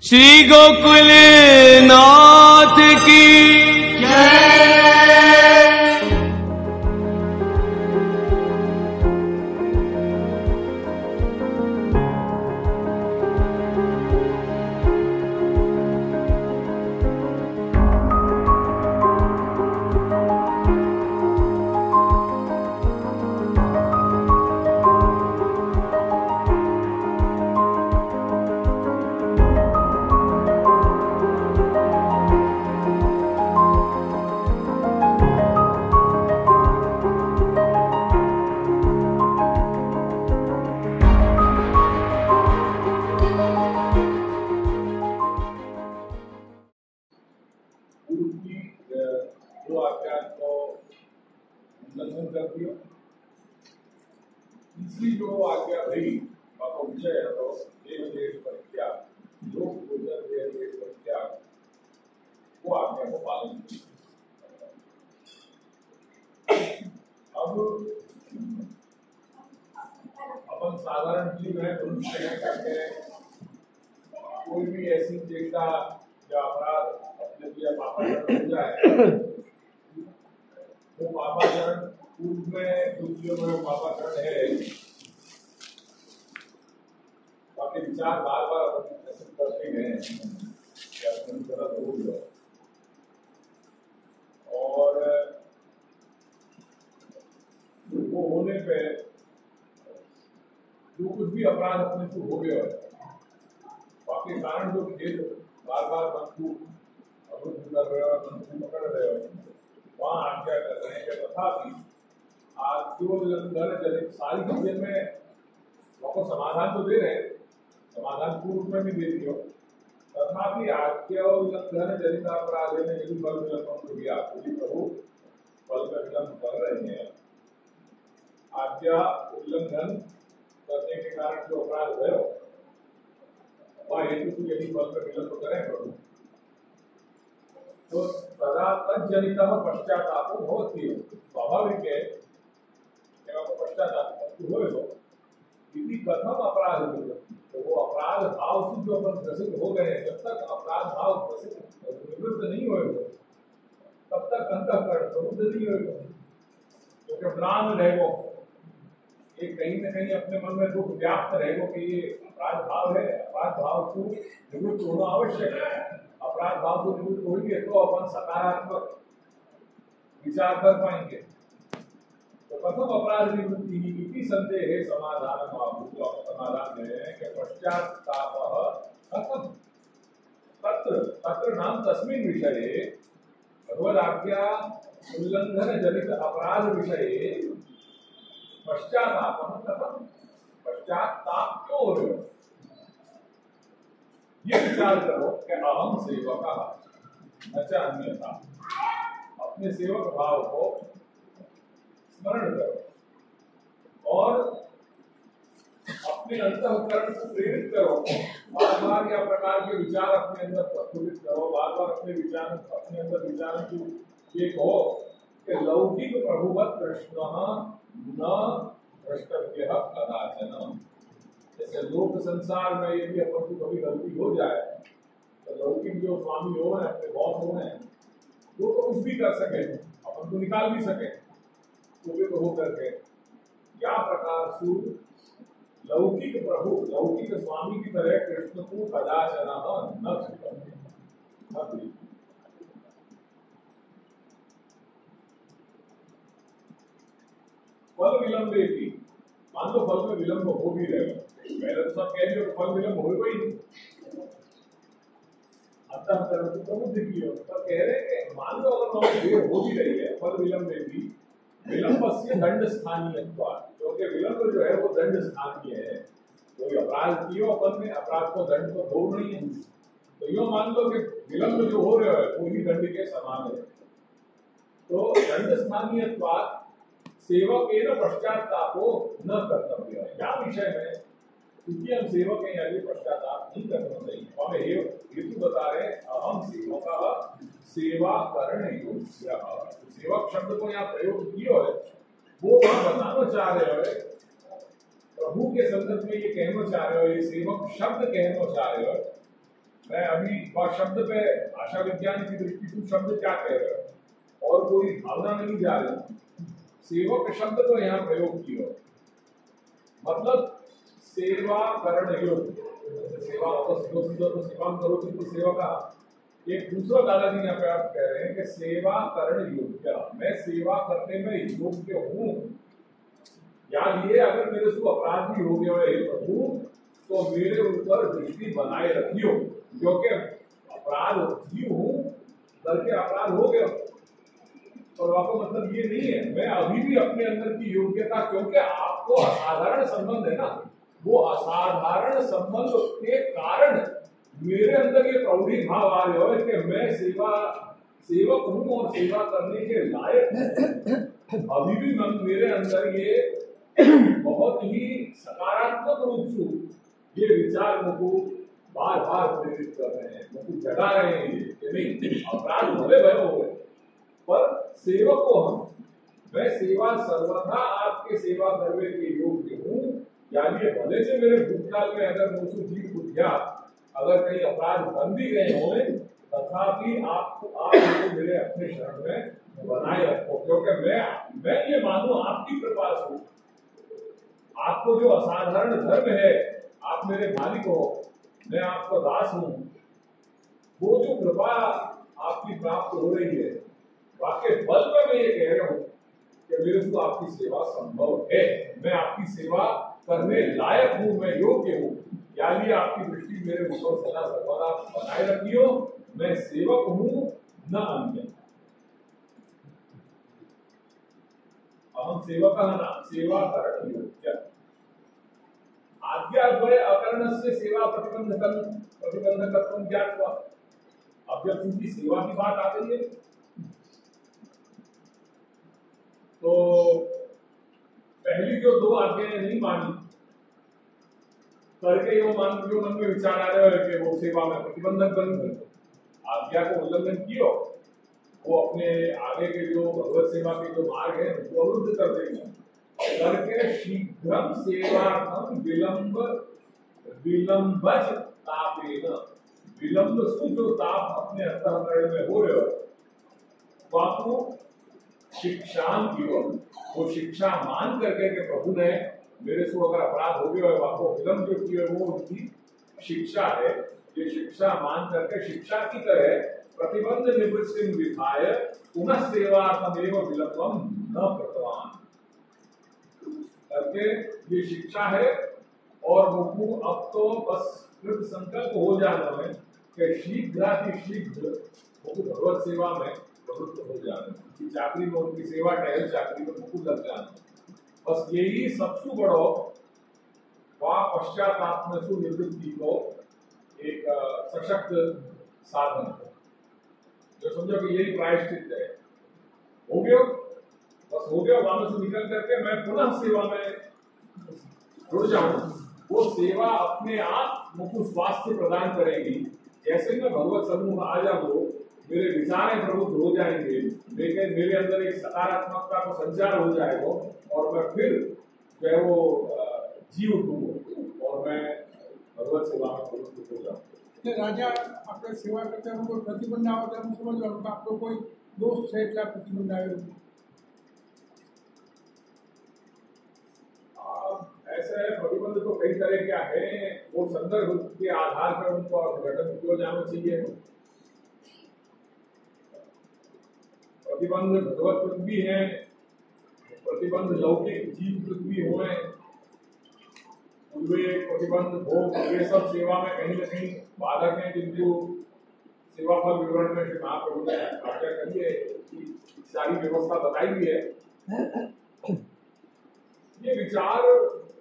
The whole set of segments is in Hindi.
श्री गोकुल नाथ की जय। दो आज्ञा को उल्लंघन कर दिया। तीसरी जो आज्ञा रही बाबा विषय तो देश देश परित्याग लोक भोजन देश देश परित्याग वो आज्ञा को पालन किया। अब अपन साधारण जीव है करते हैं कोई भी ऐसी चेष्टा या अपराध अपने दिया पापाचरण हो जाए वो पापाचरण पूर्व में दूसरियों में पापाचरण है। बाकी विचार बार बार अपन ऐसे करते गए कि अपनी गलत हो गया और वो होने पे जो कुछ भी अपराध अपने से हो गया है बाकी कारण जो खेल बार बार मन को अवरुद्ध कर रहे हो मन को पकड़ रहे हो वहाँ आज्ञा कर रहे हैं कि तथापि आज जो जनित सारी चीजें में आपको समाधान तो दे रहे हैं समाधान पूर्व में भी दे दियो तथापि आज्ञा उल्लंघन जनित अपराध में यदि फल विलंबन को दिया यदि प्रभु फल का विलंब कर रहे हैं आज्ञा उल्लंघन करने के कारण जो अपराध हुए वह हेतु यदि फल का विलंब करें प्रभु तो सदा तज्जनित पश्चाताप बहुत ही स्वाभाविक है कि आपको पश्चाताप हो यदि कथम अपराध तो वो अपराध भाव से जो अपन ग्रसित हो गए जब तक अपराध भाव निवृत्त नहीं होगा तब तक अंतःकरण प्रबुद्ध नहीं होगा क्योंकि म्लान रहेगा ये कहीं न कहीं अपने मन में दुख व्याप्त रहेगा कि ये अपराध भाव है अपराध भाव को निवृत्त होना आवश्यक है। अपराध भाव को निवृत्त होंगे तो अपन सकारात्मक विचार कर पाएंगे। तो प्रथम अपराध निवृत्ति इति संदेह समाधान समाधान है कि पश्चाताप कथम तत्र तत्र नाम तस्मिन् विषये भगवदाज्ञा उल्लंघन जनित अपराध विषये पश्चाताप कथम पश्चाताप क्यों हो रहे हो ये विचार करो कि अहम सेवक अच्छा अन्यथा अपने सेवक भाव को स्मरण करो और अपने अंतःकरण को प्रेरित करो बार बार या प्रकार के विचार अपने अंदर प्रस्फुटित करो बार बार अपने विचार अपने अंदर विचारों की ये कहो कि लौकिक प्रभुवत कृष्ण न द्रष्टव्य कदाचन। जैसे लोक संसार में यदि अपन को कभी गलती हो जाए तो लौकिक जो स्वामी हो अपने बॉस हो वो तो कुछ भी कर सके अपन को निकाल भी सके तो हो करके क्या प्रकार से लौकिक प्रभु लौकिक स्वामी की तरह कृष्ण को कदाचन न स्वीकार फल विलंब की मान लो फल में विलंब हो भी रहे पहले तो सब कह रहे हो फल विलंब हो ही नहीं अंतःकरण को प्रबुद्ध किया पर कह रहे हैं मान लो अगर देर हो भी रही है फल विलंब भी विलंब से दंड स्थानीय क्योंकि विलंब जो है वो दंड स्थानीय है कोई अपराध किया अपन में अपराध को दंड को भोग नहीं है तो यो मान लो कि विलंब जो हो रहा है वो भी दंड के समान है तो दंड स्थानीय सेवक पश्चातापो न कर्तव्य क्या विषय में क्योंकि हम सेवक हैं आगे पश्चाताप नहीं करना चाहिए हमें हेतु बता रहे अहम सेवक सेवा करण योग्य सेवक शब्द को यहाँ प्रयोग किया है वो वहां बताना चाह रहे हो प्रभु के संदर्भ में ये कहना चाह रहे हो ये सेवक शब्द कहना चाह रहे हो मैं अभी शब्द पे भाषा विज्ञान की दृष्टि से शब्द क्या कह रहे हो और कोई भावना नहीं जा रही। सेवक शब्द को यहाँ प्रयोग किया, मतलब सेवा करण योग्य। सेवा तो सेवा करो तो सेवा का एक दूसरा दादाजी यहाँ पे आप कह रहे हैं कि सेवा करण योग्य, मैं सेवा करने में योग्य हूँ। या ये अगर मेरे से अपराध भी हो गया है प्रभु तो मेरे ऊपर दृष्टि बनाए रखियो, क्योंकि अपराध जीव हूँ करके अपराध हो गया। और आपका मतलब ये नहीं है, मैं अभी भी अपने अंदर की योग्यता, क्योंकि आपको असाधारण संबंध है ना, वो असाधारण संबंध के कारण मेरे अंदर ये प्रौढ़ी भाव आ रहे हो कि मैं सेवक हूँ और सेवा करने के लायक। अभी भी मेरे अंदर ये बहुत ही सकारात्मक रूप से ये विचार मुझको बार बार प्रेरित कर रहे हैं, मुझको जगा रहे हैं कि नहीं अपराध भले भले हो गए पर सेवक को मैं सेवा सर्वथा आपके सेवा करने के योग्य हूँ। यानी भले से मेरे भूतकाल में अगर मुझसे जीव बुद्धिया अगर कहीं अपराध बन भी गए होंगे तथापि आप मेरे अपने शरण में बनाए रखो, क्योंकि मैं ये मानू आपकी कृपा से आपको जो असाधारण धर्म है, आप मेरे मालिक हो, मैं आपका दास हूँ, वो जो कृपा आपकी प्राप्त हो रही है वाकई बल में मैं ये कह रहा हूँ कि मेरे को आपकी सेवा संभव है, मैं आपकी सेवा करने लायक हूँ, मैं योग्य हूँ। यानी आपकी दृष्टि मेरे ऊपर सदा सर्वदा बनाए रखियो, मैं सेवक हूँ न अन्य। हम सेवक नाम सेवा करण योग्य। आज्ञा द्वय अकरण से सेवा प्रतिबंधकत्व ज्ञात हुआ। अब जब उनकी सेवा की बात आ गई है तो पहली जो दो आज्ञाएं नहीं मानी करके वो मन में विचार आ रहे हो कि वो सेवा में प्रतिबंधक बन गए, आज्ञा को उल्लंघन किया, वो अपने आगे के जो भगवत सेवा के जो मार्ग है उसको अवरुद्ध कर देंगे करके शीघ्रम सेवार्थम विलंबज तापेन, विलंब से जो ताप अपने अंतःकरण में हो रहे हो आपको शिक्षाम की वो शिक्षा मान करके के प्रभु ने मेरे से अगर अपराध हो गया है आपको विलंब जो की है वो उनकी शिक्षा है। ये शिक्षा मान करके शिक्षा की तरह प्रतिबंध निवृत्ति विधाय पुनः सेवार्थमेव विलंबम न कृतवान करके ये शिक्षा है। और मुझको अब तो बस कृत संकल्प हो जाना है कि शीघ्र मुझको भगवत सेवा में प्रवृत्त हो जाना, चाकरी में उनकी सेवा टहल चाकरी में मुझको लग जाना, बस यही सबसे बड़ो पश्चाताप में सुनिवृत्ति को एक सशक्त साधन है, जो समझो कि यही प्रायश्चित है। हो गया, बस हो गया, वहां से निकल करके मैं पुनः सेवा में जुड़ जाऊं। वो सेवा अपने आप मुझको स्वास्थ्य प्रदान करेगी। जैसे मैं भगवत समूह आ जाऊंगा मेरे विचार प्रबुद्ध हो जाएंगे, लेकिन मेरे अंदर एक सकारात्मकता का संचार हो जाएगा और मैं फिर जो है वो जीव उठूंगा और मैं भगवत सेवा में प्रवृत्त हो जाऊंगा। राजा आपने सेवा करते हैं कोई प्रतिबंध आवत है, समझ लो आपको कोई दोस्त है क्या प्रतिबंध आए? ऐसे प्रतिबंध तो कई तरह क्या है, वो संदर्भ के आधार पर उनको घटन किया जाना चाहिए। प्रतिबंध भगवत भी है, प्रतिबंध लौकिक जीव पृथ्वी हो, प्रतिबंध भोग, ये सब सेवा में कहीं न कहीं बाधक हैं, जिनको सेवा फल विवरण में श्री महाप्रभु ने आज्ञा करी है, सारी व्यवस्था बताई हुई है। ये विचार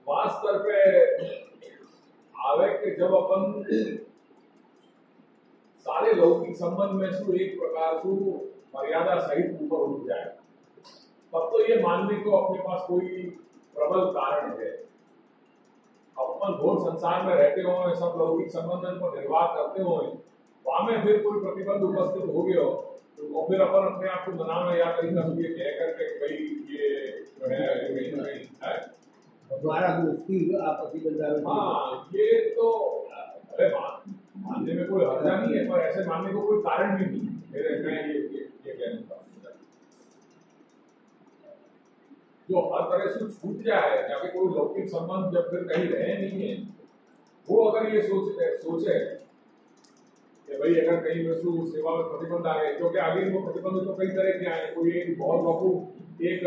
वास्तव पे आवे कि जब अपन सारे लौकिक संबंध में से एक प्रकार से मर्यादा सहित ऊपर उठ जाए, तब तो ये मानने को अपने पास कोई प्रबल कारण है। अपन घोर संसार में रहते हो, सब लौकिक संबंधन को निर्वाह करते हो, वहां में फिर कोई प्रतिबंध उपस्थित हो गया तो फिर अपन अपने आप को मनाना या तरीका से कह करके भाई ये जो है कहीं ना कहीं है द्वारा मुक्ति आप प्रतिबंध। हाँ, ये तो अरे बात मानने में कोई हर्जा नहीं है, पर ऐसे मानने को कोई कारण भी नहीं मेरे मैं ये कहने का जो हर तरह से छूट जाए या फिर कोई लौकिक संबंध जब फिर कहीं रहे नहीं है, वो अगर ये सोचे कि भाई अगर कहीं वस्तु सेवा में प्रतिबंध आ गए, क्योंकि आगे वो प्रतिबंध तो कई तरह के आए, कोई एक बहुत बापू एक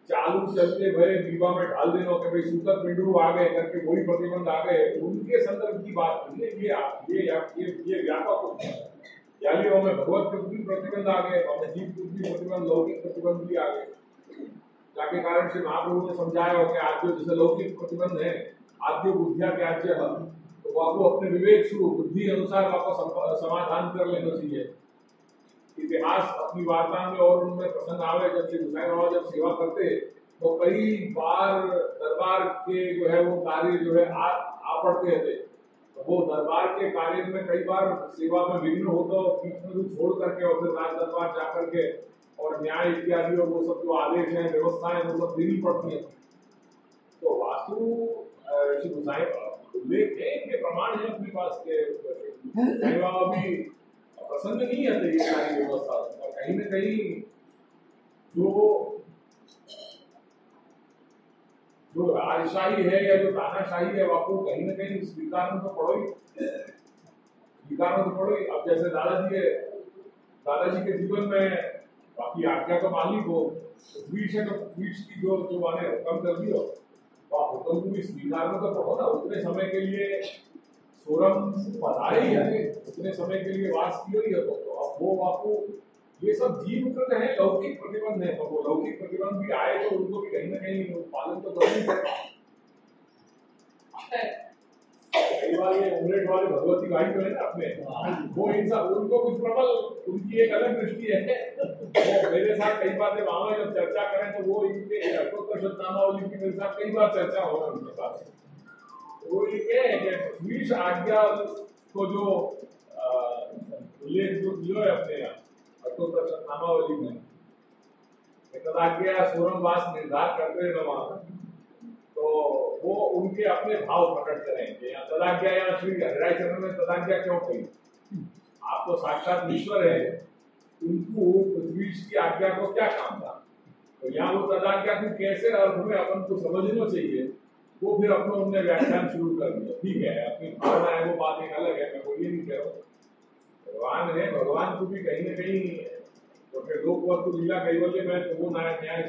चालू चलते भरे दीवा में डाल देना कि भाई सूतक पिंडू आ गए करके वही प्रतिबंध आ गए, उनके संदर्भ की बात नहीं है। ये व्यापक यानी हमें भगवत प्रति प्रतिबंध आ गए, हमें जीव प्रति प्रतिबंध, लौकिक प्रतिबंध भी आ गए, जाके कारण से महाप्रभु ने समझाया हो कि आद्यो जैसे लौकिक प्रतिबंध है, आद्यो बुद्धिया त्याज्य है, तो आपको अपने विवेक से बुद्धि अनुसार आपको समाधान कर लेना चाहिए। इतिहास अपनी वार्ता में और उनमें प्रसंग आवे, जब श्री गोसाई बाबा जब सेवा करते तो कई बार दरबार के जो है वो कार्य जो है आ पड़ते थे, तो वो दरबार के कार्य में कई बार सेवा में विघ्न होता, बीच में छोड़ करके और फिर राज दरबार जाकर के और न्याय इत्यादि और वो सब जो आदेश है व्यवस्थाएं वो सब देनी पड़ती है। तो वास्तु श्री गोसाई उल्लेख है कि प्रमाण है अपने पास के भी प्रसन्न नहीं है ये सारी व्यवस्था, और कहीं न कहीं जो राजशाही है या जो तानाशाही है आपको कहीं न कहीं स्वीकार तो पड़ो ही। अब जैसे दादाजी के जीवन में बाकी आज्ञा का मालिक हो, द्विष है तो द्विष की जो माने हुक्म कर दियो, तो आप हुक्म को भी स्वीकार में तो पड़ो ना। उतने समय के लिए सोरम पढ़ाए ही है, उतने समय के लिए वास किया ही है, तो अब वो आपको ये सब जीव कृत है, लौकिक प्रतिबंध है, तो वो लौकिक प्रतिबंध भी आए तो उनको भी कहीं ना कहीं पालन तो करना ही पड़ेगा। कई बार ये उमरेट वाले भगवती भाई जो है ना अपने, वो इंसान उनको कुछ प्रबल उनकी एक अलग दृष्टि है। वो मेरे साथ कई बार जब वहां जब चर्चा करें तो वो इनके नामावली की मेरे साथ कई बार चर्चा हो रहा उनके साथ, वो ये कहे कि द्विष आज्ञा को जो उल्लेख जो दिया है अपने नामावली में, तदाज्ञा सोरमवास निर्धार करते हैं वहां, तो वो उनके अपने भाव प्रकट करेंगे। या तदाज्ञा या श्री हरिराय चरण में तदाज्ञा क्यों कही? आप तो साक्षात ईश्वर है, उनको पृथ्वी की आज्ञा को क्या काम था? तो यहाँ वो तदाज्ञा को कैसे अर्थ में अपन को समझना चाहिए, वो फिर अपना उनने व्याख्यान शुरू कर दिया। ठीक है, अपनी भावना है वो बात एक अलग है, मैं वो ये नहीं कह रहा हूँ। भगवान है, भगवान को भी कहीं न कहीं क्योंकि लोकवस्तु लीला कैवल्य में तो वो न्याय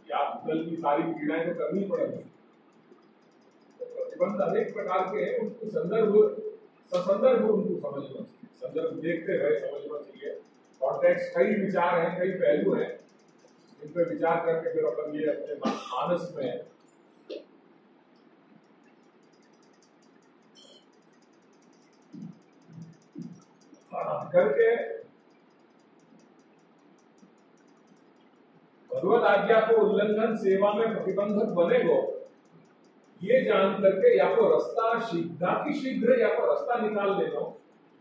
या कल की सारी पीड़ाएं तो करनी पड़ेगी। तो प्रतिबंध अनेक प्रकार के हैं, उनको ससंदर्भ उनको समझना चाहिए, संदर्भ देखते हुए समझना चाहिए। कॉन्टेक्स्ट कई विचार हैं, कई पहलू हैं, इन पर विचार करके फिर अपन ये अपने मानस में करके भगवत आज्ञा को उल्लंघन सेवा में प्रतिबंधक बनेगो, ये जान करके या तो रास्ता शीघ्र या तो रास्ता निकाल लेना,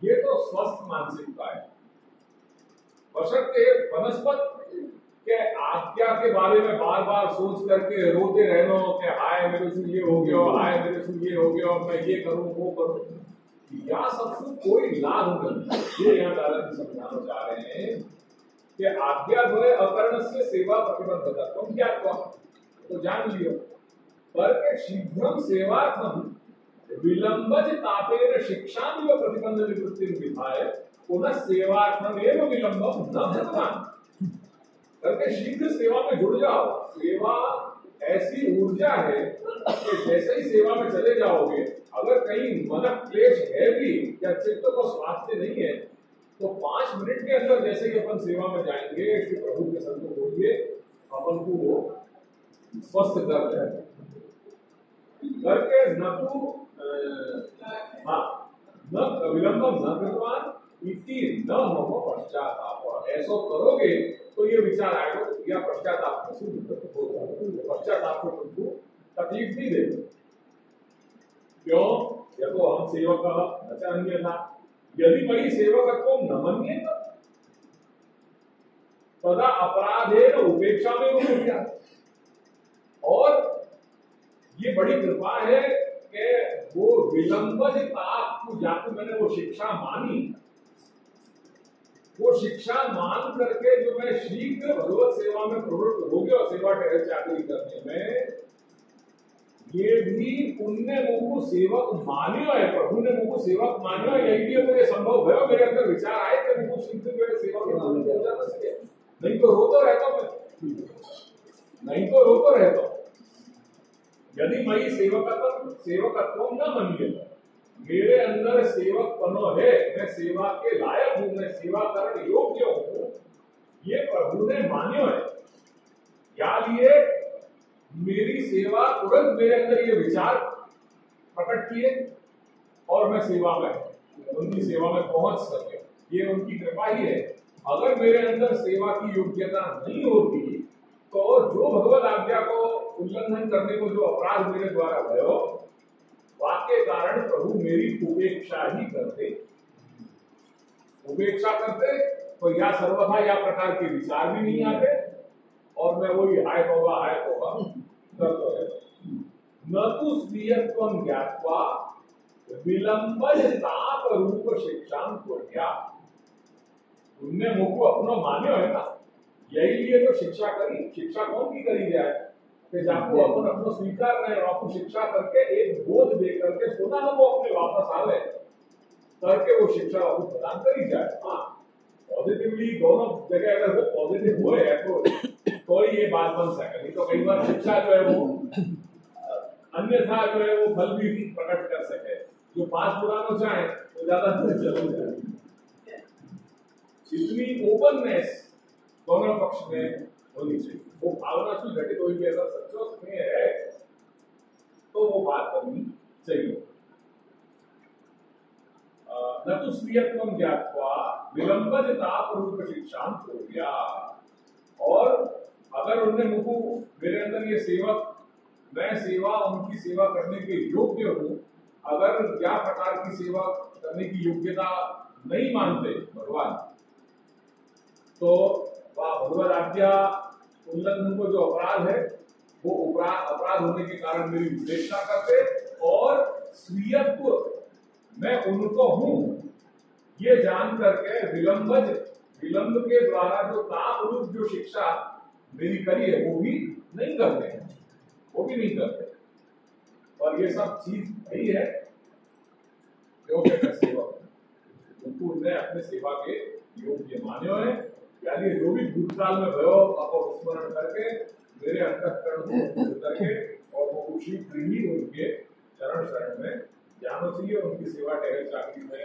ये तो स्वस्थ मानसिकता है। बशर्ते वनस्पत के आज्ञा के बारे में बार बार सोच करके रोते रहना कि हाय मेरे से ये हो गया, हाय मेरे से ये हो गया, मैं ये करूं वो करूं, या सबसे कोई लाभ नहीं। ये यहाँ दादाजी समझाना चाह रहे हैं कि आज्ञा जो है अकर्ण से सेवा प्रतिबद्धता, तुम क्या तो जान लियो, पर के शीघ्रम सेवार्थम विलंबज तापेन शिक्षाम व प्रतिबंध निवृत्ति विधाय पुनः सेवार्थम एवं विलंबम न भगवान, करके शीघ्र सेवा में जुड़ जाओ। सेवा ऐसी ऊर्जा है कि जैसे ही सेवा में चले जाओगे, अगर कहीं मन क्लेश है भी या चित्त को स्वास्थ्य नहीं है, तो 5 मिनट के अंदर जैसे कि अपन सेवा में जाएंगे, श्री प्रभु के संग होंगे, अपन को वो स्वस्थ कर जाएगा। करके न तो न विलंबम न कृतवान इति न मम पश्चाताप, और ऐसा करोगे तो ये विचार आएगा या पश्चाताप पश्चाताप को तुमको तकलीफ नहीं देगा। क्यों? या तो हम सेवक अन्य था, यदि मई सेवकत्व न मन्ये तदा अपराधेन उपेक्षा में हो गया। और ये बड़ी कृपा है कि वो विलंबज ताप को जाकर मैंने वो शिक्षा मानी, वो शिक्षा मान करके जो मैं शीघ्र भगवत सेवा में प्रवृत्त हो गया, सेवा टहल चाकरी करने में, ये भी पुण्य मुझको सेवक मान्यो है, प्रभु ने मुझको सेवक मान्यो है। यही लिए मुझे संभव भयो, मेरे अंदर विचार आए कि मुझको शीघ्र मेरे सेवा के मान्य हो जाना सके, नहीं तो रोता रहता मैं, नहीं तो रोता रहता। यदि मई सेवकत्व न मनिए, मेरे अंदर सेवक पनो है, मैं सेवा के लायक हूं, मैं सेवा करने योग्य हूं, ये प्रभु ने मान्यो है। क्या लिए? मेरी सेवा तुरंत मेरे अंदर ये विचार प्रकट किए और मैं सेवा में, उनकी सेवा में पहुंच सके, ये उनकी कृपा ही है। अगर मेरे अंदर सेवा की योग्यता नहीं होती तो जो भगवत आज्ञा को उल्लंघन करने को जो अपराध मेरे द्वारा भयो, वाक्य कारण प्रभु मेरी उपेक्षा ही करते। उपेक्षा करते तो या सर्वथा या प्रकार के विचार भी नहीं आते और मैं वही हाय तौबा करते रहता। न तो स्वीयत्वं ज्ञात्वा विलंबज ताप रूप शिक्षां कुर्या। तुमने मुझको अपना मान्य है ना, यही लिए तो शिक्षा करी। शिक्षा कौन की करी जाए कि जाको अपन अपना स्वीकार रहे और आपको शिक्षा करके एक बोध दे करके सुना ना वो अपने वापस आवे करके वो शिक्षा आपको प्रदान करी जाए। हाँ, पॉजिटिवली दोनों जगह अगर वो पॉजिटिव हुए तो ये बात बन सके, नहीं तो कई बार शिक्षा जो है वो अन्यथा जो है वो फल भी प्रकट कर सके। जो पास पुरानो चाहे तो ज्यादा चल जाए। इतनी ओपननेस दोनों पक्ष में होनी चाहिए। वो भावना से घटित हुई भी अगर सचोट में है तो वो बात करनी चाहिए। न तो स्वीयत्वं ज्ञात्वा विलंबज ताप रूप शिक्षां कुर्या। और अगर उन्होंने मुझको मेरे अंदर ये सेवक, मैं सेवा उनकी सेवा करने के योग्य हूँ, अगर क्या प्रकार की सेवा करने की योग्यता नहीं मानते भगवान, तो वह भगवत आज्ञा उल्लंघन को जो अपराध है वो अपराध होने के कारण मेरी उपेक्षा करते और स्वीयत्व मैं उनको हूं ये जान करके विलंब के द्वारा जो ताप रूप जो शिक्षा मेरी करी है वो भी नहीं करते हैं, वो भी नहीं करते। और ये सब चीज वही है क्योंकि मैं सेवक उनको उन्हें अपने सेवा के योग्य मान्यो है। यानी जो भी भूतकाल में भयो आपको स्मरण करके मेरे अंतःकरण को करके और वो खुशी प्रेमी उनके चरण शरण में जाना चाहिए, उनकी सेवा टहल चाकरी में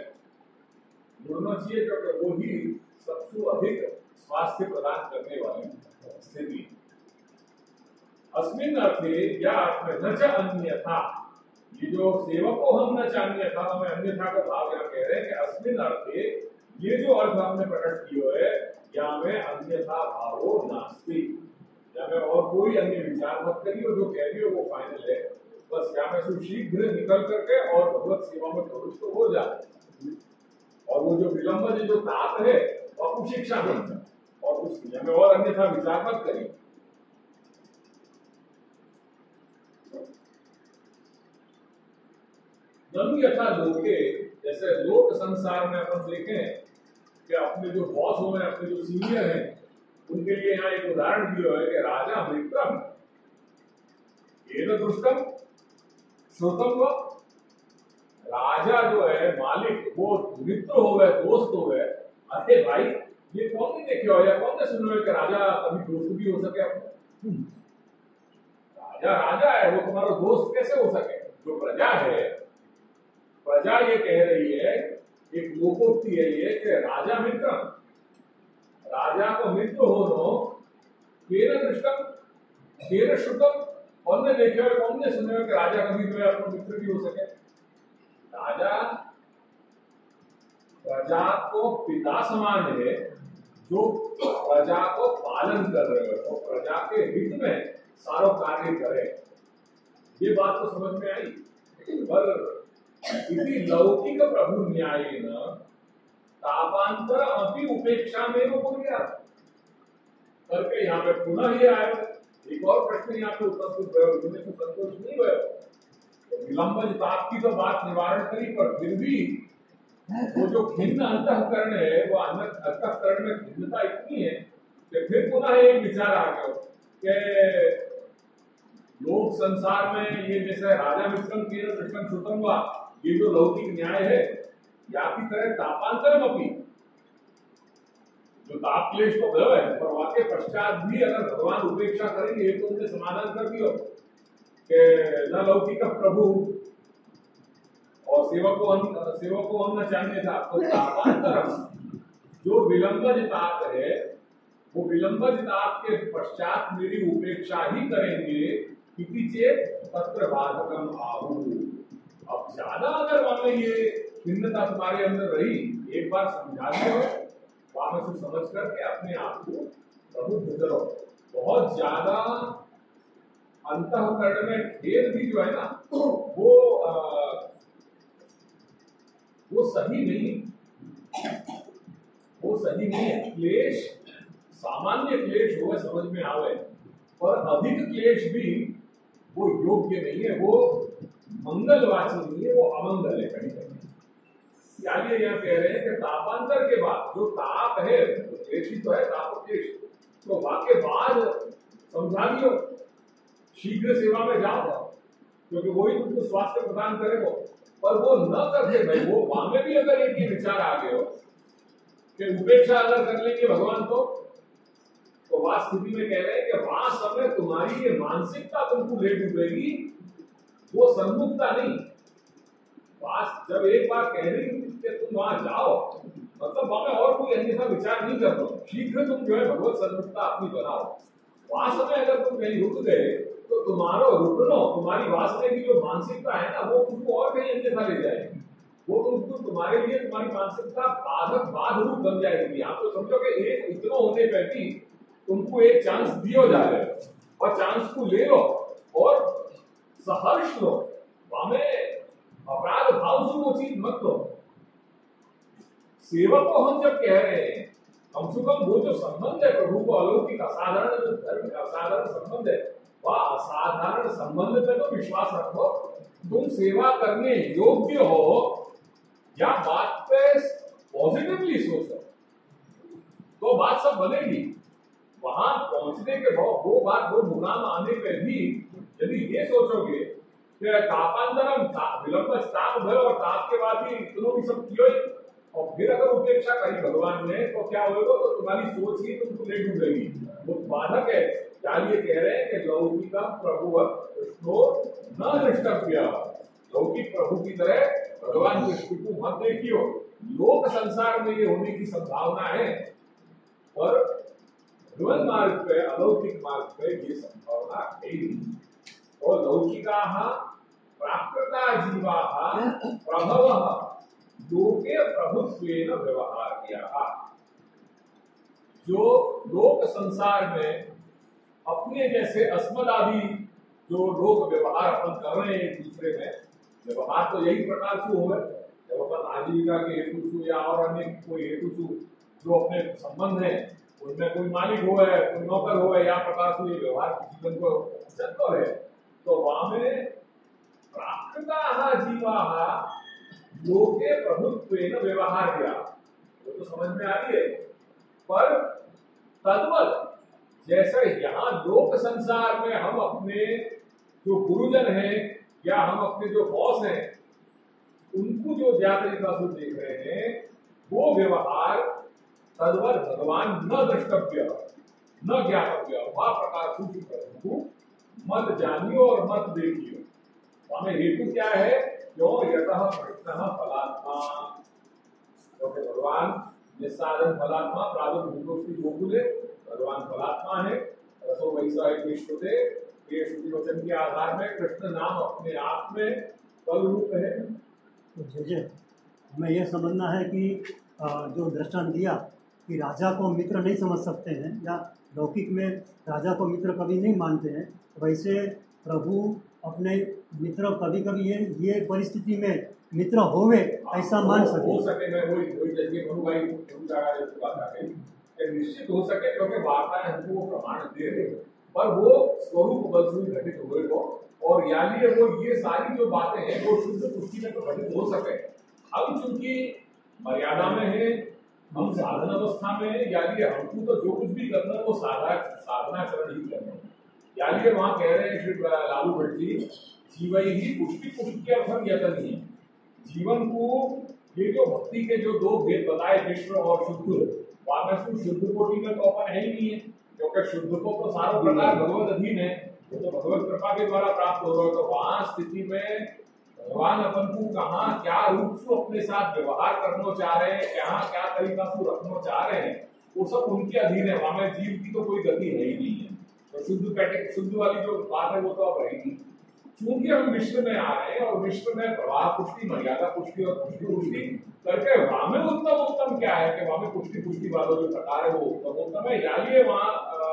जुड़ना चाहिए, क्योंकि वो ही सबसे अधिक स्वास्थ्य प्रदान करने वाली स्थिति। अस्मिन् अर्थे या अर्थ में न च अन्यथा, ये जो सेवको हम न च अन्यथा, हमें अन्यथा का भाव यहाँ कह रहे हैं कि अस्मिन् अर्थे ये जो अर्थ हमने प्रकट किया है या में अन्यथा भावो नास्ति, या में और कोई अन्य विचार मत करिए, जो कह रही हो वो फाइनल है। बस या में शीघ्र निकल करके और भगवत सेवा में प्रवृत्त हो जाए और वो जो विलंब जो ताप है वो शिक्षा बन जाए और कुछ नहीं, हमें और अन्यथा विचार मत करिए। ननु यथा लोके, जैसे लोक संसार में अपन देखें कि अपने जो बॉस हो गए, अपने जो सीनियर हैं, उनके लिए यहाँ एक उदाहरण दिया है कि राजा मित्रम एन दुष्टम श्रुतम व, राजा जो है मालिक वो मित्र हो गए, दोस्त हो गए। अरे भाई ये कौन नहीं देखे हो या कौन ने सुना है कि राजा कभी दोस्त भी हो सके अपने? राजा राजा है, वो तुम्हारा दोस्त कैसे हो सके? जो प्रजा है, प्रजा ये कह रही है, एक लोकोक्ति है ये कि राजा मित्र, राजा को मित्र हो केन दृष्टम केन श्रुतम, कौन ने देखे हो कौन ने सुने हो कि राजा कभी जो है अपना मित्र भी हो सके? राजा प्रजा को पिता समान है, जो प्रजा को पालन कर रहे हो तो प्रजा के हित में सारो कार्य करे। ये बात तो समझ में आई। पर इसी लौकिक प्रभु न्याय न तापांतर अपनी उपेक्षा में हो गया करके यहाँ पे पुनः ये आए। एक और प्रश्न यहाँ पे उपस्थित हुए, जिन्हें तो संतोष नहीं हुए विलंबज ताप की तो बात निवारण करी, पर फिर भी वो जो खिन्न अंतःकरण है, वो अंतःकरण में खिन्नता इतनी है कि फिर पुनः एक विचार आ गया कि लोक संसार में ये जैसे राजा मित्रम की कृष्ण श्रुतम हुआ, ये जो लौकिक न्याय है या की तरह तापांतरम अपनी, जो ताप क्लेश तो भय है, पर वाके पश्चात भी अगर भगवान उपेक्षा करेंगे, ये तो उनने समाधान कर दियो कि न लौकिक प्रभु और सेवक को अन्न चाहिए था, तो तापांतरम जो विलंबज ताप है, वो विलंबज ताप के पश्चात मेरी उपेक्षा ही करेंगे, किसी चेत तत्र बाधकम आहु। अब ज्यादा अगर वहां ये खिन्नता तुम्हारे अंदर रही, एक बार समझा दो, वहां से समझ करके अपने आप को प्रबुद्ध करो। बहुत ज्यादा अंतःकरण में खेद भी जो है ना, वो सही नहीं, वो सही नहीं है। क्लेश सामान्य क्लेश हो समझ में आवे, पर अधिक क्लेश भी वो योग्य नहीं है, वो मंगलवाची नहीं है, वो अमंगल है कहीं कहीं। यहाँ कह रहे हैं कि तापांतर के बाद जो ताप है, क्लेश ही तो है, ताप क्लेश, तो वाके बाद समझा दियो, शीघ्र सेवा में जाओ, क्योंकि वही तुमको स्वास्थ्य प्रदान करेगा। पर वो न करते भाई, वो वहां में भी अगर एक विचार आ गए हो कि उपेक्षा अगर कर लेंगे भगवान तो वह स्थिति में कह रहे हैं कि वहां समय तुम्हारी ये मानसिकता तुमको ले डूबेगी, वो सन्मुखता नहीं। जब एक बार कह रही कि तुम वहां जाओ, मतलब वहां और कोई अन्यथा विचार नहीं कर पाओ, शीघ्र तुम जो है भगवत सन्मुखता अपनी बनाओ। वहां समय अगर तुम कहीं रुक गए तो तुम्हारा रुकनो, तुम्हारी वासना की जो मानसिकता है ना, वो तुमको और कहीं अन्यथा ले जाएगी। वो तुमको तुम्हारे लिए तुम्हारी मानसिकता बाध रूप बन जाएगी। आप तो समझो कि एक इतना होने पर भी तुमको एक चांस दिया जा रहा है, और चांस को ले लो और सहर्ष लो, हमें अपराध भाव से वो चीज मत लो। सेवक को हम जब कह रहे हैं, कम से कम वो जो संबंध है प्रभु को अलौकिक असाधारण जो धर्म का असाधारण संबंध है, वह असाधारण संबंध पे तो विश्वास रखो। तुम सेवा करने योग्य हो या बात पे पॉजिटिवली सोचो तो बात सब बनेगी। वहां पहुंचने के बाद वो मुकाम आने पे भी यदि ये सोचोगे कि तापांतरम विलंब ताप भय, और ताप के बाद भी इतनों भी सब कियो, और फिर अगर उपेक्षा करी भगवान ने तो क्या होगा, तो तुम्हारी सोच ही तुमको ले डूबेगी, वो बाधक है। यार ये कह रहे हैं कि लौकिक प्रभु कृष्णो न दृष्टव्य, लौकिक प्रभु की तरह भगवान कृष्ण को मत देखियो। लोक संसार में ये होने की संभावना है, पर भगवान मार्ग पे, अलौकिक मार्ग पे ये संभावना है ही नहीं। और लौकिका प्राकृता जीवा प्रभव लोके प्रभुत्वेन व्यवहार किया, जो लोक संसार में अपने जैसे अस्मदादि जो लोग व्यवहार अपन कर रहे हैं एक दूसरे में, व्यवहार तो यही प्रकार से हो है, जब अपन आजीविका के हेतु से या और अन्य कोई हेतु से जो अपने संबंध है उनमें कोई मालिक हो है, कोई नौकर हो है, या प्रकार से व्यवहार जीवन को चलता है, तो वहां में प्राकृता जीवा लोके प्रभुत्वेन व्यवहार किया, वो तो समझ में आ रही है। पर तद्वत जैसे यहाँ लोक संसार में हम अपने जो गुरुजन हैं या हम अपने जो बॉस हैं उनको जो ज्ञातरिता से देख रहे हैं, वो व्यवहार तद्वत भगवान न द्रष्टव्य न ज्ञातव्य, वह प्रकार सूची प्रभु मत जानियो और मत देखियो। हमें हेतु क्या है, क्यों यतः प्रश्न फलात्मा, क्योंकि भगवान निस्साधन फलात्मा प्रादुर्भूतोस्ति गोकुले, भगवान फलात्मा है। रसो वैसा है कृष्ण थे, ये श्रुति वचन के आधार में कृष्ण नाम अपने आप में फल रूप है। तो हमें यह समझना है कि जो दृष्टांत दिया कि राजा को मित्र नहीं समझ सकते हैं, या लौकिक में राजा को मित्र कभी नहीं मानते हैं, वैसे प्रभु अपने मित्र कभी कभी ये परिस्थिति में मित्र होवे ऐसा मान सके। हो सके, मैं वही जैसे मनु भाई बात आ गई निश्चित हो सके, क्योंकि वार्ता हमको वो प्रमाण दे रहे, पर वो स्वरूप बल से घटित हुए को और यानी वो ये सारी जो बातें हैं वो शुद्ध पुष्टि में तो घटित हो सके। हम चूंकि मर्यादा में है, हम साधन अवस्था में है, यानी हमको तो जो कुछ भी करना है वो साधना करण ही करना है। यानी वहां कह रहे हैं श्री लालू भट्ट जी, जीवन ही पुष्टि अर्थम यतन ही। जीवन को ये जो भक्ति के जो दो भेद बताए, मिश्र और शुद्ध, वास्तव शुद्ध कोटि में तो अपन है ही नहीं है, क्योंकि शुद्ध को तो सारा प्रकार भगवत अधीन है, वो तो भगवत कृपा के द्वारा प्राप्त हो रहा है। तो वहां स्थिति में भगवान अपन को कहाँ क्या रूप से अपने साथ व्यवहार करना चाह रहे हैं, कहाँ क्या तरीका से रखना चाह रहे हैं, वो सब उनके अधीन है। वहां में जीव की तो कोई गति है ही नहीं है। तो शुद्ध वाली जो बात है वो तो अब रहेगी। चूंकि हम मिश्र में आ रहे हैं और मिश्र में प्रवाह पुष्टि, मर्यादा पुष्टि और पुष्टि करके वहां में उत्तम क्या है कि वहां में पुष्टि वाला जो प्रकार है वो उत्तम है। यानी वहां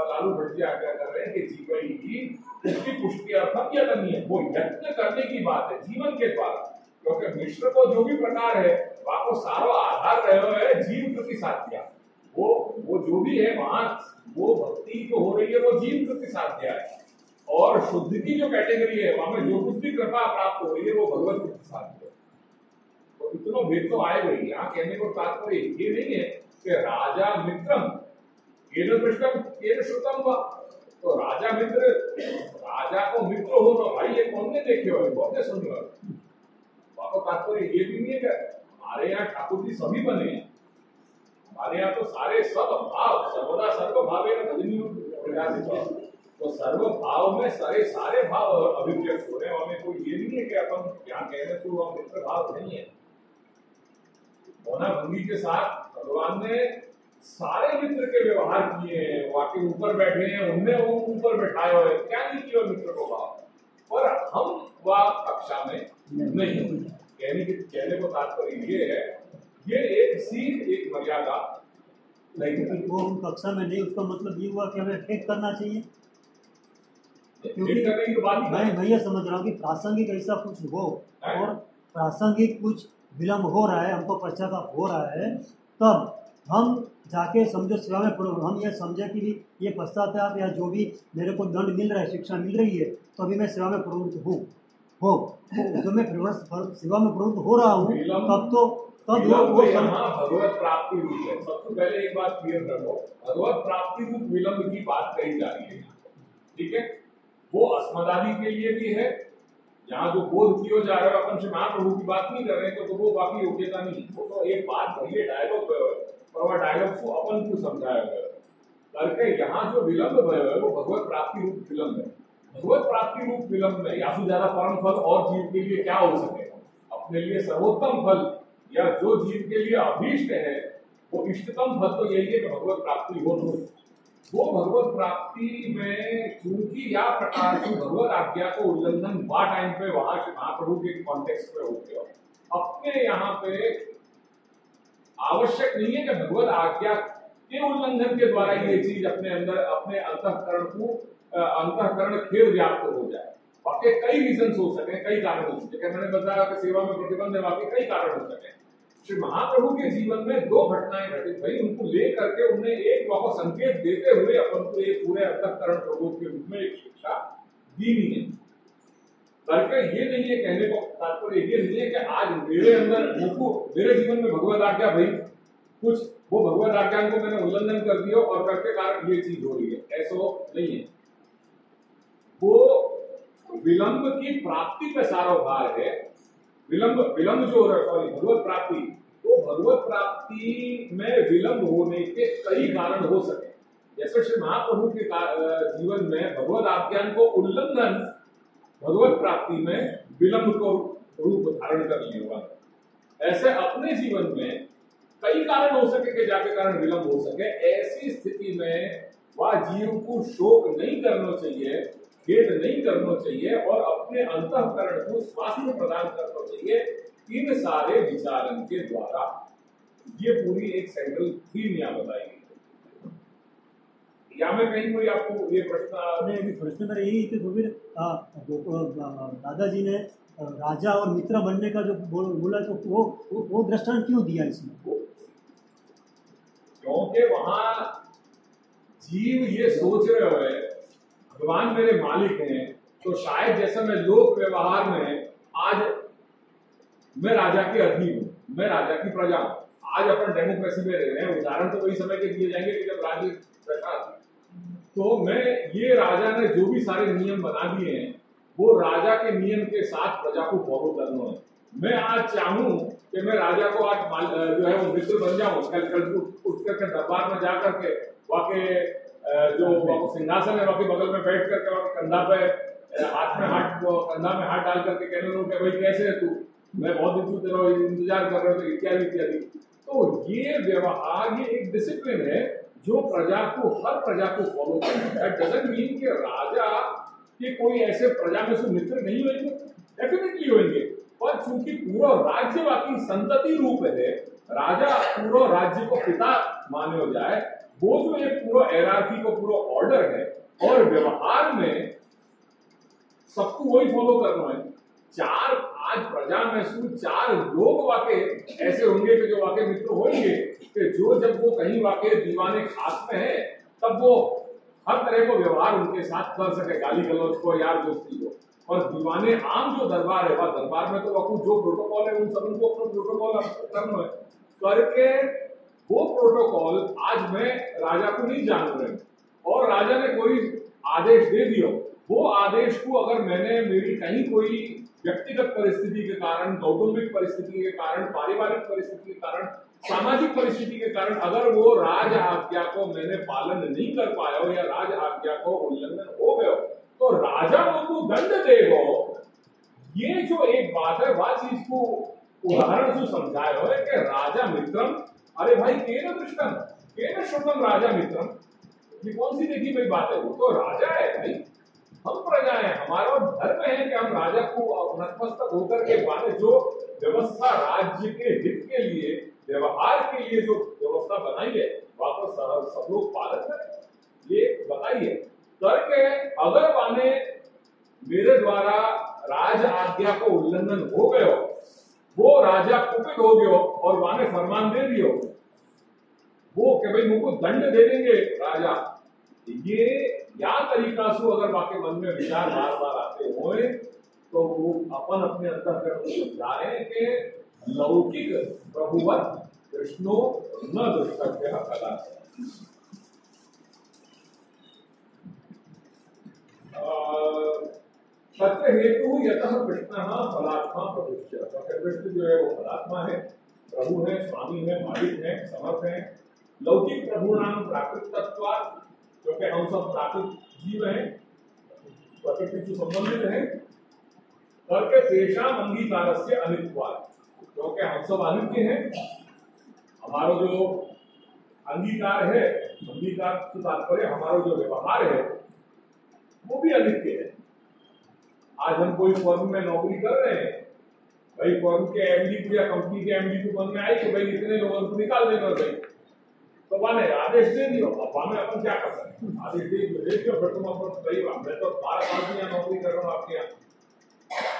लालू भट्ट जी आज्ञा कर रहे हैं कि जीवन की पुष्टि अर्थम यतन है, वो यत्न करने की बात है जीवन के द्वारा। क्योंकि मिश्र को जो भी प्रकार है वहां को सारा आधार रहे है जीव प्रति साध्या। वो जो भी है वहां वो भक्ति जो हो रही है वो जीव प्रति साध्या है। और शुद्ध की जो कैटेगरी है वहां में जो कुछ भी कृपा प्राप्त हो रही है वो भगवत प्रति साध्य है। तो इतना भेद तो आए गई। यहाँ कहने को तात्पर्य ये नहीं है कि राजा मित्रम केन पृष्ठम केन श्रुतम वा। तो राजा मित्र, राजा को मित्र हो तो भाई ये कौन ने देखे हो, कौन ने सुने हो। तो तात्पर्य ये भी नहीं है कि हमारे यहाँ ठाकुर जी सभी बने हैं। हमारे यहाँ तो सारे सब भाव सर्वदा सर्व भावे न तो सर्व भाव में सारे भाव अभिव्यक्त हो रहे हैं। हमें कोई ये नहीं है कि अपन क्या कह रहे तो हम मित्र भाव नहीं है। मोना भंगी के साथ भगवान ने सारे मित्र के व्यवहार किए हैं, वाकई ऊपर बैठे हैं उनने वो ऊपर बैठाए हुए, क्या नहीं किया मित्र को भाव, पर हम वह कक्षा में नहीं। कहने को तात्पर्य ये है, ये एक सीध एक मर्यादा नहीं। वो हम कक्षा में नहीं, उसका मतलब ये हुआ कि हमें फेक करना चाहिए। क्योंकि मैं ये समझ रहा हूँ कि प्रासंगिक ऐसा कुछ हो और प्रासंगिक कुछ विलम्ब हो रहा है, हमको पश्चाताप हो रहा है, तब हम जाके समझो सेवा में हम ये समझे कि ये पश्चाताप या जो भी मेरे को दंड मिल रहा है, शिक्षा मिल रही है, तो अभी मैं सेवा में प्रवृत्त हूँ। जो मैं सेवा में प्रवृत्त हो रहा हूँ तब वो यहाँ भगवत प्राप्ति रूप है। सबसे पहले एक बात क्लियर कर दो, भगवत प्राप्ति रूप विलम्ब की बात कही जा रही है, ठीक है। वो अस्मदादि के लिए भी है, यहाँ जो बोध किया जा रहा है अपन से महाप्रभु की बात नहीं कर रहे हैं, तो वो बाकी योग्यता नहीं। वो तो एक बात भैया डायलॉग पर वह डायलॉग को अपन को समझाया गया करके यहाँ जो विलम्ब है वो भगवत प्राप्ति रूप विलम्ब है। भगवत प्राप्ति रूप विलम्ब में या फिर ज्यादा परम फल और जीव के लिए क्या हो सके, अपने लिए सर्वोत्तम फल या जो जीव के लिए अभीष्ट है वो इष्टतम फल तो यही है कि भगवत प्राप्ति हो। वो भगवत प्राप्ति में चूंकि या प्रकार से भगवत आज्ञा को उल्लंघन वह टाइम पे वहां से महाप्रभु के कॉन्टेक्स्ट पे होते हो, अपने यहाँ पे आवश्यक नहीं है कि भगवत आज्ञा के उल्लंघन के द्वारा ये चीज अपने अंदर अपने अंतःकरण खेल व्याप्त हो जाए। बाकी कई रीजन हो सके, कई कारण हो सके। मैंने बताया कि सेवा में प्रतिबंध है, बाकी कई कारण हो सके। श्री महाप्रभु के जीवन में दो घटनाएं घटित भई, उनको ले करके उन्हें एक को संकेत देते हुए अपन को एक पूरे अंतःकरण प्रबोध के रूप में एक शिक्षा दी है करके। ये नहीं है कहने को तात्पर्य ये नहीं है कि आज मेरे अंदर मेरे जीवन में भगवत आज्ञा भाई कुछ वो भगवत आज्ञा को मैंने उल्लंघन कर दिया और करके कारण ये चीज हो रही है, ऐसा नहीं है। वो विलंब की प्राप्ति पे सारा भार है। विलंब जो हो रहा है, सॉरी भगवत प्राप्ति, तो भगवत प्राप्ति में विलंब होने के कई कारण हो सके। जैसे श्री महाप्रभु के जीवन में भगवत आज्ञा को उल्लंघन भगवत प्राप्ति में विलंब को रूप धारण कर लिया, ऐसे अपने जीवन में कई कारण हो सके कि जाके कारण विलंब हो सके। ऐसी स्थिति में वह जीव को शोक नहीं करना चाहिए, खेद नहीं करना चाहिए और अपने अंतःकरण को स्वास्थ्य प्रदान करना चाहिए इन सारे विचारण के द्वारा। ये पूरी एक सेंट्रल थीम यहाँ बताई गई। या में कहीं कोई आपको ये प्रश्न मेरा यही कि फिर दादाजी ने राजा और मित्र बनने का जो बोला, तो वो दृष्टांत क्यों दिया इसमें? क्योंकि वहां जीव ये सोच रहे हुए भगवान मेरे मालिक हैं, तो शायद जैसे मैं लोक व्यवहार में आज मैं राजा के अधीन हूँ, मैं राजा की प्रजा हूँ। आज अपन डेमोक्रेसी में रह रहे हैं, उदाहरण तो वही समय के दिए जाएंगे कि जब राज्य प्रजा थी। तो मैं ये राजा ने जो भी सारे नियम बना दिए हैं वो राजा के नियम के साथ प्रजा को फॉलो करना है। मैं आज चाहूं कि मैं राजा को आज जो है वो मित्र बन जाऊं, कल उठ करके दरबार में जा करके वाके जो सिंहासन है वाके बगल में बैठ करके वाके कंधा पे हाथ में हाथ कंधा में हाथ डाल करके कहने लगूं कि भाई कैसे है तू, मैं बहुत दिन से तेरा इंतजार कर रहा हूँ, इत्यादि इत्यादि। तो ये व्यवहार, ये एक डिसिप्लिन है जो प्रजा को, हर प्रजा को फॉलो करना है। डजंट मीन कि राजा के कोई ऐसे प्रजा में से मित्र नहीं होंगे, डेफिनेटली होंगे, पर चूंकि पूरा राज्य बाकी संतति रूप है, राजा पूरा राज्य को पिता माने हो जाए, वो जो एक पूरा एरार्की को पूरा ऑर्डर है और व्यवहार में सबको वही फॉलो करना है। चार आज प्रजा में से चार लोग वाके ऐसे होंगे कि जो वाके मित्र होंगे कि जो जब वो कहीं वाके दीवाने खास में है तब वो हर तरह को व्यवहार उनके साथ कर सके, गाली गलौज को, यार दोस्ती को। और दीवाने आम जो दरबार है, वह दरबार में तो वह जो प्रोटोकॉल है उन सब उनको अपना प्रोटोकॉल करना है करके वो प्रोटोकॉल आज मैं राजा को नहीं जान रहे और राजा ने कोई आदेश दे दिया, वो आदेश को अगर मैंने मेरी कहीं कोई व्यक्तिगत परिस्थिति के कारण, कौटुंबिक परिस्थिति के कारण, पारिवारिक परिस्थिति के कारण, सामाजिक परिस्थिति के कारण अगर वो राज आज्ञा को मैंने पालन नहीं कर पाया हो या राज आज्ञा को उल्लंघन हो गया तो राजा को दंड देगा। ये जो एक बात है वह चीज को उदाहरण से समझाया है कि राजा मित्रम, अरे भाई केन दृष्टम केन श्रुतम राजा मित्रम, ये कौन सी देखी भाई बात है, वो तो राजा है भाई, हम प्रजा है, हमारा धर्म है कि हम राजा को नतमस्तक होकर के बारे जो व्यवस्था राज्य के हित के लिए, व्यवहार के लिए जो व्यवस्था बनाई है वह तो सब लोग पालन करें, ये बताइए करके। अगर माने मेरे द्वारा राज आज्ञा को उल्लंघन हो गयो, वो राजा कुपित हो गयो और माने फरमान दे दियो वो कि भाई मुझको दंड दे देंगे राजा, ये या तरीका से अगर बाकी मन में विचार बार बार आते होए तो वो अपन अपने अंतःकरण को समझा रहे हैं कि लौकिक प्रभुवत कृष्णो न दुष्कर्य कला। सत्य हेतु यतः कृष्ण फलात्मा प्रभुश्च, कृष्ण जो है वो फलात्मा है, प्रभु है, स्वामी है, मालिक है, समर्थ है। लौकिक प्रभु नाम प्राकृत तत्वात्, क्योंकि हम सब प्राकृत जीव हैं, प्रकृति से संबंधित हैं, करके तेषाम अंगीकारस्य अनित्वात्, क्योंकि हम सब अनित्य हैं, हमारा जो अंगीकार है, अंगीकार से तात्पर्य हमारा जो व्यवहार है वो भी अनित्य है। आज हम कोई फर्म में नौकरी कर रहे हैं, भाई फर्म के एमडी को या कंपनी के एमडी को मन में आई कि भाई इतने लोगों को निकाल देना भाई, तो माने आदेश दे दियो, अब हमें अपन क्या कर सकते हैं, आदेश दे दियो फिर तुम अपन सही बात, मैं तो 12 साल से यहाँ नौकरी कर रहा हूँ आपके यहाँ,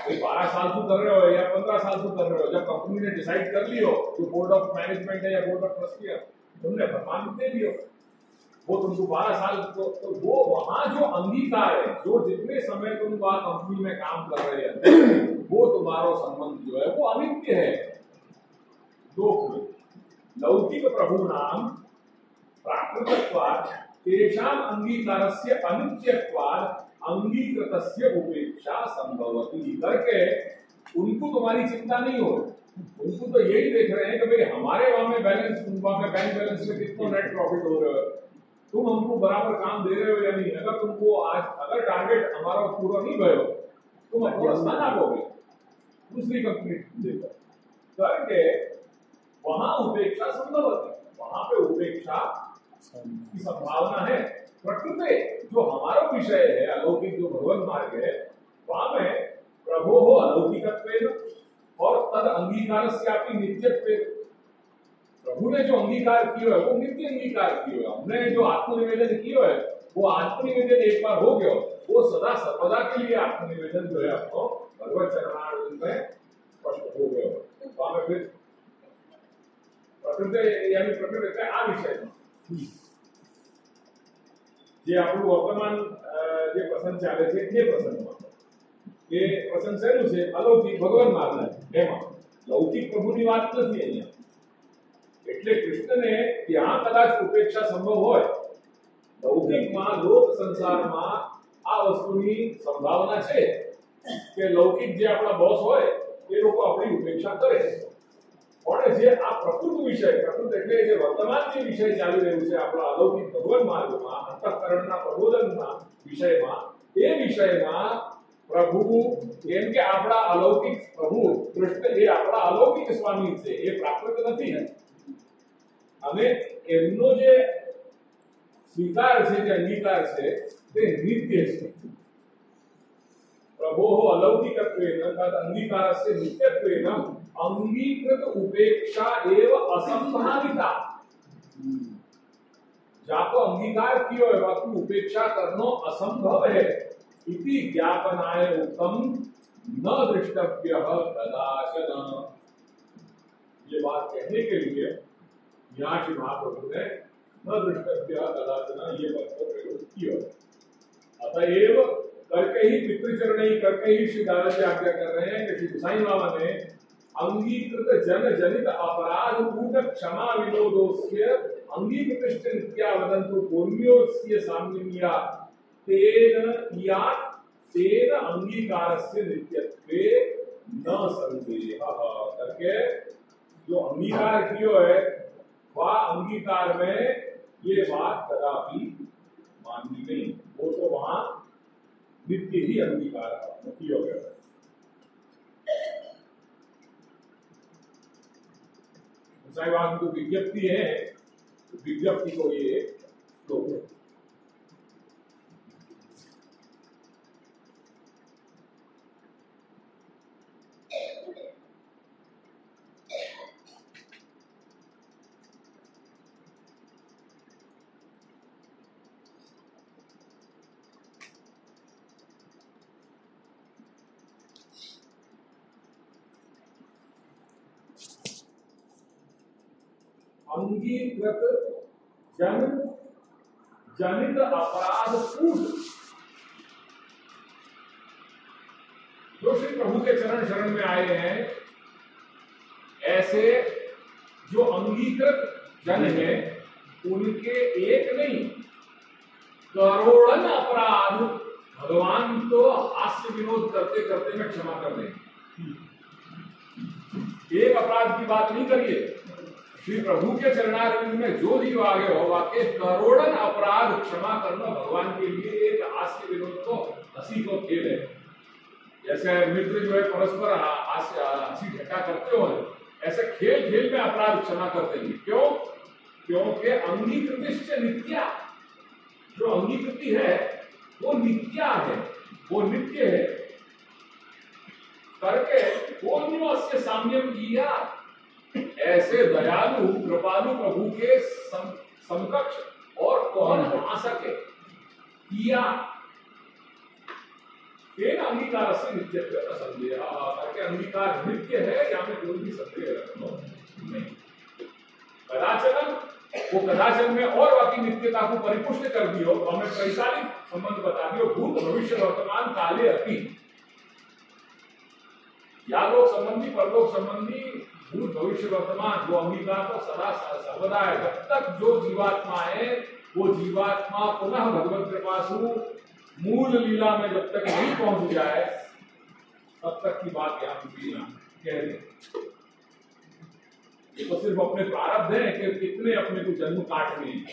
भाई 12 साल से कर रहे हो या 15 साल से कर रहे हो, जब कंपनी ने डिसाइड कर लियो जो बोर्ड ऑफ मैनेजमेंट है या बोर्ड ऑफ ट्रस्टी है तुमने फरमान दे दियो, वो तुमको 12 साल तो वो वहां जो अंगीकार है, जो जितने समय तुम वहां कंपनी में काम कर रहे हैं वो तुम्हारा संबंध जो है वो अनित्य है। लोक में लौकिक प्रभु नाम प्राकृतत्वात् तेषाम अंगीकारस्य अनित्यत्वात् अंगीकृतस्य उपेक्षा संभवति, करके उनको तुम्हारी चिंता नहीं हो, उनको तो यही देख रहे हैं कि भाई हमारे वहां में बैलेंस, वहां में बैंक बैलेंस में कितना नेट प्रॉफिट हो रहा है, तुम हमको बराबर काम दे रहे हो या नहीं, अगर तुमको आज अगर टारगेट हमारा पूरा नहीं भयो तुम अपना स्थान आओगे दूसरी कंपनी देकर, करके वहां उपेक्षा संभव है, वहां पे उपेक्षा की संभावना है। प्रकृति जो हमारा विषय है, अलौकिक जो भगवत मार्ग है, वहां में प्रभु हो अलौकिकत्वेन और तद अंगीकारस्यापि नित्यत्वेन, प्रभु ने जो अंगीकार किया है वो नित्य अंगीकार किया है, हमने जो आत्मनिवेदन किया है वो आत्मनिवेदन एक बार हो गया, वो सदा सर्वदा के लिए आत्मनिवेदन जो है आपको भगवत चरणारविंद में स्पष्ट हो गया। वहां में फिर प्रकृति यानी प्रकृति का आ विषय જે આપણું વર્તમાન જે પ્રસંગ ચાલે છે તે પ્રસંગમાં કે પ્રસંગ શેનું છે? અલૌકિક ભગવાન માર્ગના છે એમાં લૌકિક પ્રભુની વાત નથી અહીંયા. એટલે કૃષ્ણને ત્યાં કદાચ ઉપેક્ષા સંભવ હોય. લૌકિકમાં લોક સંસારમાં આ વસ્તુની સંભાવના છે કે લૌકિક જે આપણા બોસ હોય એ લોકો આપણી ઉપેક્ષા કરે છે. પણ જે આ પ્રકૃત વિષય, પ્રકૃત એટલે જે વર્તમાન જે વિષય ચાલી રહ્યું છે આપણા અલૌકિક ભગવાન માર્ગમાં, અંતઃકરણના પ્રબોધનના વિષયમાં, એ વિષયમાં પ્રભુ એમ કે આપણા અલૌકિક પ્રભુ કૃષ્ણ એ આપણા અલૌકિક સ્વામી છે, એ પ્રાકૃત નથી. અને એમનો જે સ્વીકાર છે, જે અંગીકાર છે તે નિત્ય છે. પ્રભોः अलौकिकत्वेन तद अंगीकारस्य नित्यत्वेन अंगीकृत उपेक्षा एव असंभाविता. जाको अंगीकार कियो है बाकी उपेक्षा करना असंभव है इति ज्ञापनाय उत्तम न दृष्टव्यः कदाचन. ये बात कहने के लिए यहाँ श्री महाप्रभु ने न दृष्टव्यः कदाचन ये पद को प्रयोग किया. अतएव करके ही पितृचरण ही करके ही श्री दादा जी आज्ञा कर रहे हैं कि श्री गोसाई बाबा ने अंगीकृत जन जनित अपराध कूट क्षमा विनोदोस्य अंगीकृत नित्या वदन्तु पुण्योस्य साम्यन्या तेन या तेन अंगीकारस्य नित्यत्वे न संदेहः. करके जो अंगीकार कियो है वह अंगीकार में ये बात कदापि माननी नहीं. वो तो वहां नित्य ही अंगीकार किया गया है. साहिबान की विज्ञप्ति है, विज्ञप्ति को ये श्लोक है. अंगीकृत जन जनित अपराध कूट. जो श्री प्रभु के चरण शरण में आए हैं ऐसे जो अंगीकृत जन है उनके एक नहीं करोड़न अपराध भगवान तो हास्य विनोद करते करते में क्षमा कर दें. एक अपराध की बात नहीं करिए. श्री प्रभु के चरणारविंद में जो जीव आगे होगा के करोड़न अपराध क्षमा करना भगवान के लिए एक हास्य विनोद को हंसी को खेल है. जैसे मित्र जो है परस्पर हंसी ठट्टा करते हो ऐसे खेल खेल में अपराध क्षमा करते हैं. क्यों? क्योंकि अंगीकृतिश्च नित्या. जो अंगीकृति है वो नित्या है, वो नित्य है. करके पुण्योस्य साम्यम किया. ऐसे दयालु कृपालु प्रभु के समकक्ष और कौन आ सके. किया तेन अंगीकार से नित्यत्व संदेह. करके अंगीकार नित्य है, यहाँ में कोई भी संदेह नहीं. कदाचन वो कदाचन में और बाकी नित्यता को परिपुष्ट कर दियो तो हमें त्रैकालिक संबंध बता दियो. भूत भविष्य वर्तमान काले अपि. या लोक संबंधी परलोक संबंधी भूत भविष्य वर्तमान वो अंगीकार तो सदा सर्वदा है. जब तक जो जीवात्मा है वो जीवात्मा पुनः भगवत कृपासु मूल लीला में जब तक नहीं पहुंच जाए तब तक की बात यहाँ कह दें. ये तो सिर्फ अपने प्रारब्ध है कि कितने अपने को जन्म काटने हैं.